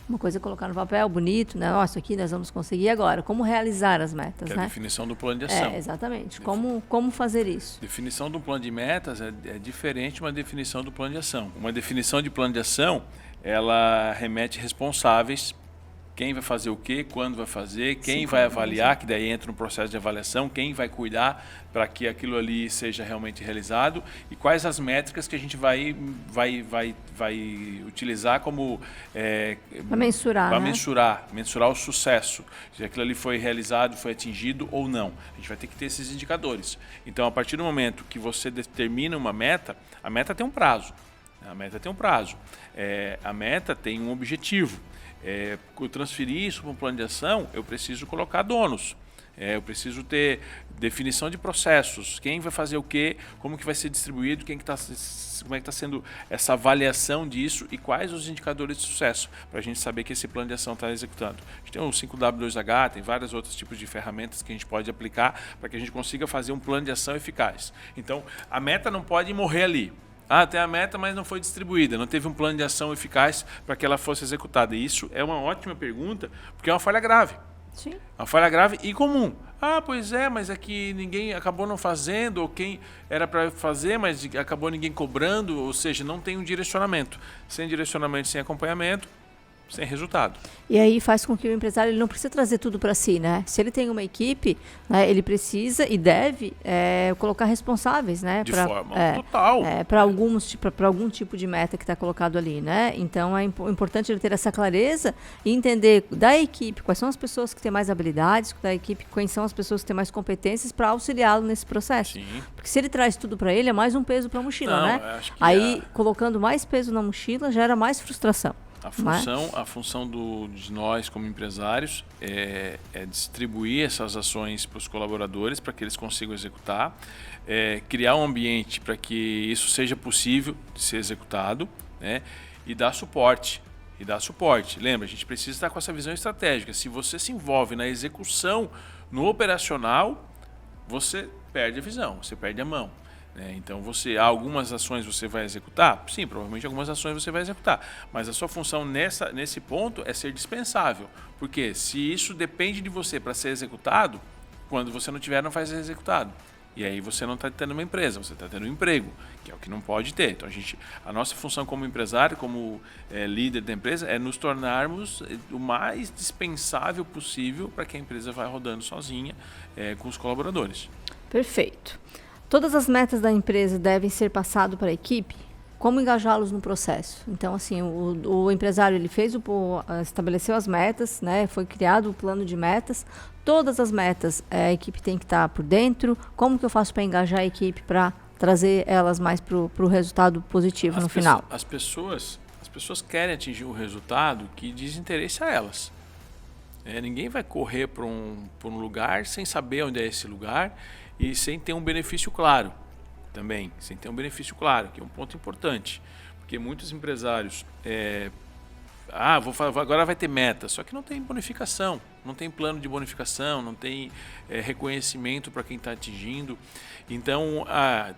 [SPEAKER 2] Uma coisa é colocar no papel, bonito, né? Nossa, aqui nós vamos conseguir agora. Como realizar as metas,
[SPEAKER 1] que é
[SPEAKER 2] né?
[SPEAKER 1] a definição do plano de ação.
[SPEAKER 2] Exatamente. Como fazer isso?
[SPEAKER 1] Definição do plano de metas é diferente de uma definição do plano de ação. Uma definição de plano de ação, ela remete responsáveis, quem vai fazer o quê, quando vai fazer, quem vai avaliar, que daí entra no processo de avaliação, quem vai cuidar para que aquilo ali seja realmente realizado e quais as métricas que a gente vai utilizar como...
[SPEAKER 2] para mensurar,
[SPEAKER 1] para
[SPEAKER 2] né?
[SPEAKER 1] mensurar o sucesso, se aquilo ali foi realizado, foi atingido ou não. A gente vai ter que ter esses indicadores. Então, a partir do momento que você determina uma meta, a meta tem um prazo. A meta tem um objetivo. Transferir isso para um plano de ação, eu preciso colocar donos. Eu preciso ter definição de processos, quem vai fazer o quê, como que vai ser distribuído, como é que está sendo essa avaliação disso e quais os indicadores de sucesso, para a gente saber que esse plano de ação está executando. A gente tem o 5W2H, tem vários outros tipos de ferramentas que a gente pode aplicar para que a gente consiga fazer um plano de ação eficaz. Então, a meta não pode morrer ali. Tem a meta, mas não foi distribuída, não teve um plano de ação eficaz para que ela fosse executada. E isso é uma ótima pergunta, porque é uma falha grave.
[SPEAKER 2] Sim.
[SPEAKER 1] Uma falha grave e comum. Pois é, mas é que ninguém acabou não fazendo, ou quem era para fazer, mas acabou ninguém cobrando, ou seja, não tem um direcionamento. Sem direcionamento, sem acompanhamento, sem resultado.
[SPEAKER 2] E aí faz com que o empresário ele não precisa trazer tudo para si, né? Se ele tem uma equipe, né, ele precisa e deve colocar responsáveis, né?
[SPEAKER 1] De forma total.
[SPEAKER 2] Para algum tipo de meta que está colocado ali, né? Então é importante ele ter essa clareza e entender da equipe quais são as pessoas que têm mais habilidades, da equipe quais são as pessoas que têm mais competências para auxiliá-lo nesse processo.
[SPEAKER 1] Sim.
[SPEAKER 2] Porque se ele traz tudo para ele, é mais um peso para a mochila,
[SPEAKER 1] Não,
[SPEAKER 2] né?
[SPEAKER 1] Acho que
[SPEAKER 2] aí, colocando mais peso na mochila, gera mais frustração.
[SPEAKER 1] A função de nós como empresários é distribuir essas ações para os colaboradores para que eles consigam executar, criar um ambiente para que isso seja possível de ser executado, né, e dar suporte. Lembra, a gente precisa estar com essa visão estratégica. Se você se envolve na execução, no operacional, você perde a visão, você perde a mão. Então, algumas ações você vai executar? Sim, provavelmente algumas ações você vai executar. Mas a sua função nesse ponto é ser dispensável. Porque se isso depende de você para ser executado, quando você não tiver, não vai ser executado. E aí você não está tendo uma empresa, você está tendo um emprego, que é o que não pode ter. Então, a nossa função como empresário, como líder da empresa, é nos tornarmos o mais dispensável possível para que a empresa vá rodando sozinha com os colaboradores.
[SPEAKER 2] Perfeito. Todas as metas da empresa devem ser passadas para a equipe? Como engajá-los no processo? Então, assim, o empresário ele estabeleceu as metas, né? Foi criado o plano de metas. Todas as metas a equipe tem que estar por dentro. Como que eu faço para engajar a equipe para trazer elas mais para o resultado positivo no final?
[SPEAKER 1] As pessoas querem atingir o resultado que diz interesse a elas. Ninguém vai correr para um lugar sem saber onde é esse lugar e sem ter um benefício claro também, que é um ponto importante, porque muitos empresários agora vai ter meta, só que não tem bonificação, não tem plano de bonificação, não tem reconhecimento para quem está atingindo. Então,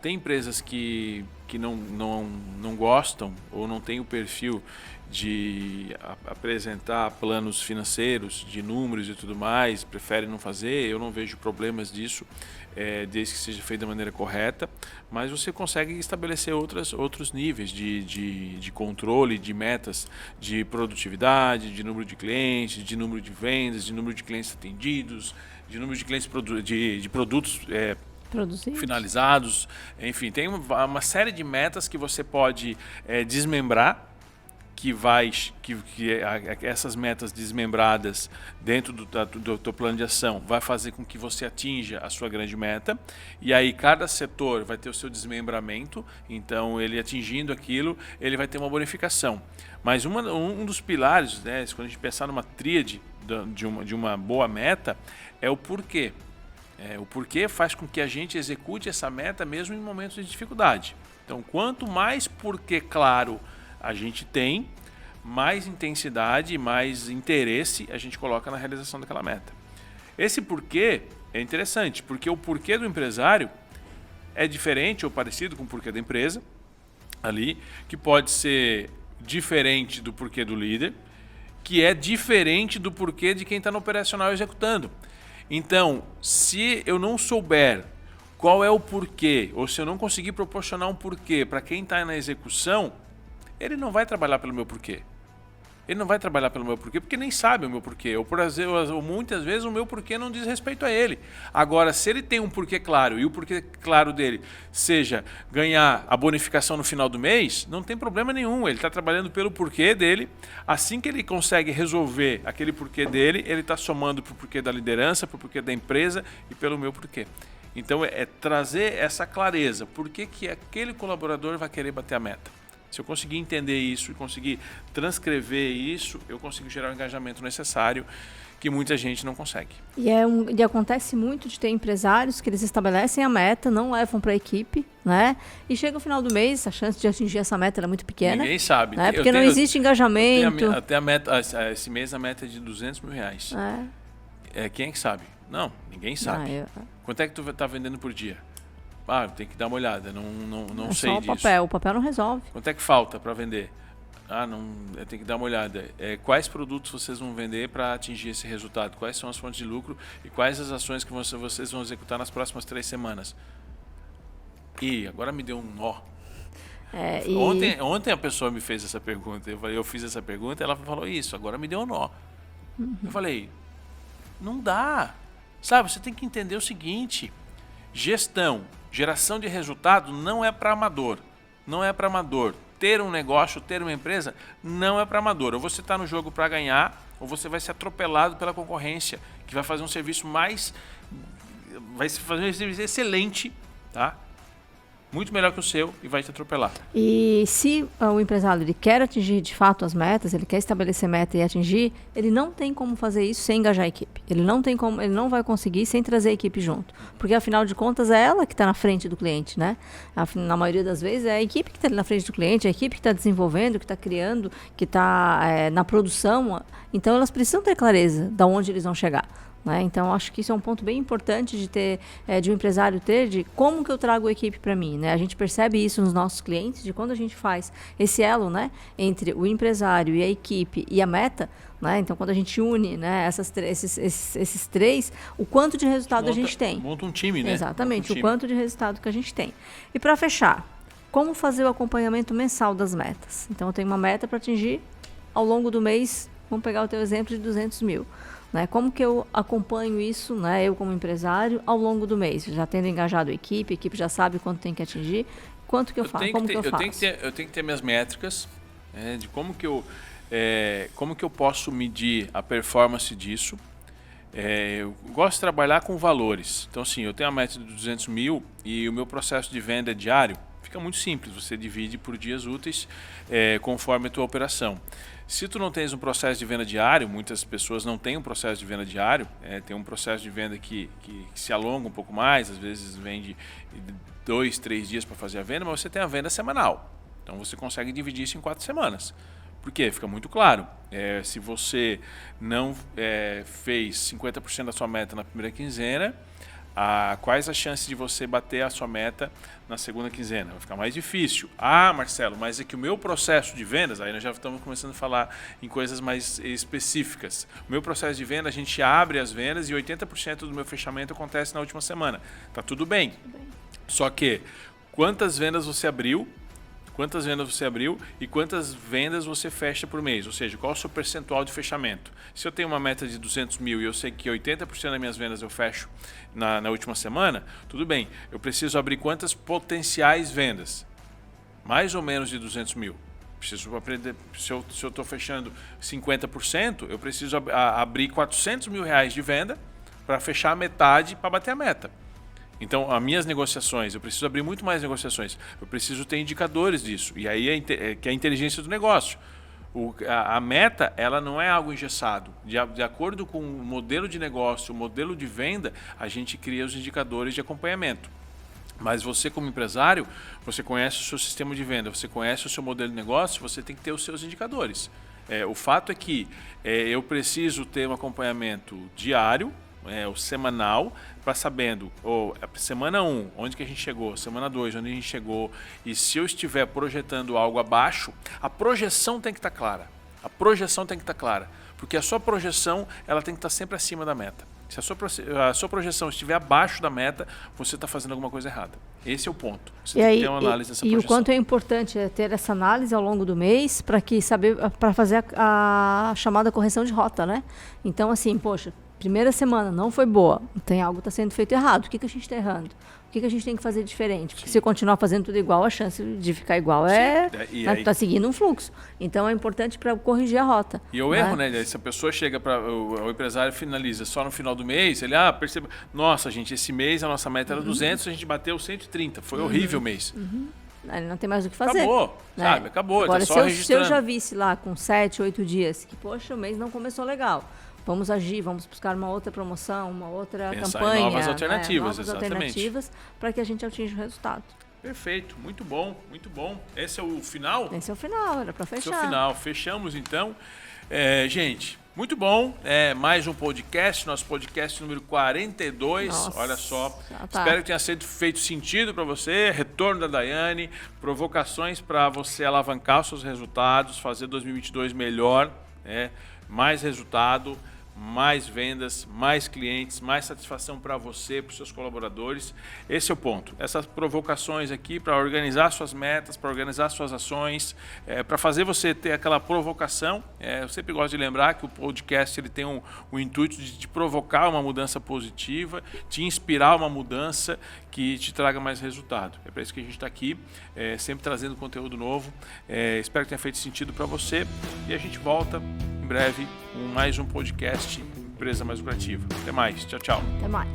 [SPEAKER 1] tem empresas que não gostam ou não têm o perfil de apresentar planos financeiros, de números e tudo mais, preferem não fazer. Eu não vejo problemas disso, desde que seja feito da maneira correta, mas você consegue estabelecer outros níveis de controle, de metas, de produtividade, de número de clientes, de número de vendas, de número de clientes atendidos, de número de clientes de produtos finalizados. Enfim, tem uma série de metas que você pode desmembrar, que essas metas desmembradas dentro do teu plano de ação vai fazer com que você atinja a sua grande meta, e aí cada setor vai ter o seu desmembramento. Então, ele atingindo aquilo, ele vai ter uma bonificação. Mas um dos pilares, né, quando a gente pensar numa tríade de uma boa meta, é o porquê. O porquê faz com que a gente execute essa meta mesmo em momentos de dificuldade. Então, quanto mais porquê claro a gente tem, mais intensidade e mais interesse a gente coloca na realização daquela meta. Esse porquê é interessante, porque o porquê do empresário é diferente ou parecido com o porquê da empresa, ali, que pode ser diferente do porquê do líder, que é diferente do porquê de quem está no operacional executando. Então, se eu não souber qual é o porquê, ou se eu não conseguir proporcionar um porquê para quem está na execução, ele não vai trabalhar pelo meu porquê. Ele não vai trabalhar pelo meu porquê porque nem sabe o meu porquê. Ou muitas vezes o meu porquê não diz respeito a ele. Agora, se ele tem um porquê claro e o porquê claro dele seja ganhar a bonificação no final do mês, não tem problema nenhum. Ele está trabalhando pelo porquê dele. Assim que ele consegue resolver aquele porquê dele, ele está somando para o porquê da liderança, para o porquê da empresa e pelo meu porquê. Então, é trazer essa clareza. Por que aquele colaborador vai querer bater a meta? Se eu conseguir entender isso e conseguir transcrever isso, eu consigo gerar o engajamento necessário que muita gente não consegue.
[SPEAKER 2] E acontece muito de ter empresários que eles estabelecem a meta, não levam para a equipe, né? E chega o final do mês, a chance de atingir essa meta é muito pequena.
[SPEAKER 1] Ninguém sabe.
[SPEAKER 2] Né? Porque não existe engajamento.
[SPEAKER 1] Até a meta, esse mês a meta é de R$200 mil. Quem é que sabe? Não, ninguém sabe. Quanto é que tu está vendendo por dia? Tem que dar uma olhada, não sei
[SPEAKER 2] só
[SPEAKER 1] disso.
[SPEAKER 2] O papel não resolve.
[SPEAKER 1] Quanto é que falta para vender? Tem que dar uma olhada. Quais produtos vocês vão vender para atingir esse resultado? Quais são as fontes de lucro e quais as ações que vocês vão executar nas próximas 3 semanas? Agora me deu um nó. Ontem a pessoa me fez essa pergunta. Eu fiz essa pergunta e ela falou isso. Agora me deu um nó. Eu falei, não dá. Sabe, você tem que entender o seguinte. Geração de resultado não é para amador. Não é para amador. Ter um negócio, ter uma empresa, não é para amador. Ou você está no jogo para ganhar, ou você vai ser atropelado pela concorrência, que vai fazer um serviço vai fazer um serviço excelente, tá? Muito melhor que o seu e vai te atropelar.
[SPEAKER 2] E se o empresário ele quer atingir de fato as metas, ele quer estabelecer meta e atingir, ele não tem como fazer isso sem engajar a equipe. Ele não vai conseguir sem trazer a equipe junto. Porque afinal de contas é ela que está na frente do cliente, né? Na maioria das vezes é a equipe que está na frente do cliente, a equipe que está desenvolvendo, que está criando, que está na produção. Então elas precisam ter clareza de onde eles vão chegar. Né? Então, acho que isso é um ponto bem importante de um empresário ter, de como que eu trago a equipe para mim. Né? A gente percebe isso nos nossos clientes, de quando a gente faz esse elo, né, entre o empresário e a equipe e a meta. Né? Então, quando a gente une, né, esses três, o quanto de resultado a gente tem.
[SPEAKER 1] Monta um time, né?
[SPEAKER 2] Exatamente, o quanto de resultado que a gente tem. E para fechar, como fazer o acompanhamento mensal das metas? Então, eu tenho uma meta para atingir ao longo do mês, vamos pegar o teu exemplo de 200 mil. Né? Como que eu acompanho isso, né, eu como empresário, ao longo do mês? Já tendo engajado a equipe já sabe quanto tem que atingir, quanto que eu faço, como que eu faço?
[SPEAKER 1] Eu tenho que ter minhas métricas, de como que eu posso medir a performance disso. Eu gosto de trabalhar com valores. Então, assim, eu tenho a meta de 200 mil e o meu processo de venda diário fica muito simples. Você divide por dias úteis conforme a tua operação. Se tu não tens um processo de venda diário, muitas pessoas não têm um processo de venda diário, tem um processo de venda que se alonga um pouco mais, às vezes vende 2, 3 dias para fazer a venda, mas você tem a venda semanal. Então você consegue dividir isso em 4 semanas. Por quê? Fica muito claro. Se você não fez 50% da sua meta na primeira quinzena, quais as chances de você bater a sua meta na segunda quinzena? Vai ficar mais difícil. Marcelo, mas é que o meu processo de vendas, aí nós já estamos começando a falar em coisas mais específicas. O meu processo de venda, a gente abre as vendas e 80% do meu fechamento acontece na última semana. Tá tudo bem. Só que, quantas vendas você abriu e quantas vendas você fecha por mês, ou seja, qual é o seu percentual de fechamento. Se eu tenho uma meta de 200 mil e eu sei que 80% das minhas vendas eu fecho na última semana, tudo bem, eu preciso abrir quantas potenciais vendas? Mais ou menos de 200 mil. Preciso aprender, se eu estou fechando 50%, eu preciso abrir 400 mil reais de venda para fechar a metade para bater a meta. Então, as minhas negociações, eu preciso abrir muito mais negociações. Eu preciso ter indicadores disso. E aí que é a inteligência do negócio. A meta, ela não é algo engessado. De acordo com o modelo de negócio, o modelo de venda, a gente cria os indicadores de acompanhamento. Mas você, como empresário, você conhece o seu sistema de venda, você conhece o seu modelo de negócio, você tem que ter os seus indicadores. O fato é que eu preciso ter um acompanhamento diário, o semanal, para sabendo, semana 1, onde que a gente chegou, semana 2, onde a gente chegou, e se eu estiver projetando algo abaixo, a projeção tem que estar clara. Porque a sua projeção, ela tem que estar sempre acima da meta. Se a sua projeção estiver abaixo da meta, você está fazendo alguma coisa errada. Esse é o ponto. Você tem que ter uma análise dessa projeção.
[SPEAKER 2] E o quanto é importante ter essa análise ao longo do mês para fazer a chamada correção de rota, né? Então, assim, poxa, primeira semana não foi boa, tem algo que está sendo feito errado. O que a gente está errando? O que a gente tem que fazer diferente? Porque se continuar fazendo tudo igual, a chance de ficar igual está seguindo um fluxo. Então é importante para corrigir a rota.
[SPEAKER 1] E o erro, né? Se a pessoa chega para o empresário finaliza só no final do mês, ele perceba, nossa, gente, esse mês a nossa meta era 200, a gente bateu 130, foi horrível o mês.
[SPEAKER 2] Ele não tem mais o que fazer.
[SPEAKER 1] Acabou, sabe? Acabou.
[SPEAKER 2] Agora,
[SPEAKER 1] tá só
[SPEAKER 2] se eu já visse lá com 7, 8 dias que, poxa, o mês não começou legal. vamos agir, vamos buscar uma outra promoção, uma outra
[SPEAKER 1] Pensar
[SPEAKER 2] campanha.
[SPEAKER 1] em novas alternativas,
[SPEAKER 2] novas
[SPEAKER 1] exatamente.
[SPEAKER 2] alternativas para que a gente atinja o resultado.
[SPEAKER 1] Perfeito, muito bom, muito bom. Esse é o final?
[SPEAKER 2] Esse é o final, era para fechar.
[SPEAKER 1] Esse é o final, fechamos então. Gente, muito bom. Mais um podcast, nosso podcast número 42.
[SPEAKER 2] Nossa,
[SPEAKER 1] olha só.
[SPEAKER 2] tá.
[SPEAKER 1] Espero que tenha sido feito sentido para você. Retorno da Daiane, provocações para você alavancar os seus resultados, fazer 2022 melhor, mais resultado, mais vendas, mais clientes, mais satisfação para você, para os seus colaboradores. Esse é o ponto. Essas provocações aqui para organizar suas metas, para organizar suas ações, para fazer você ter aquela provocação. Eu sempre gosto de lembrar que o podcast ele tem o intuito de te provocar uma mudança positiva, te inspirar uma mudança que te traga mais resultado. É para isso que a gente está aqui, sempre trazendo conteúdo novo. Espero que tenha feito sentido para você e a gente volta em breve com mais um podcast Empresa Mais Lucrativa. Até mais. Tchau, tchau.
[SPEAKER 2] Até mais.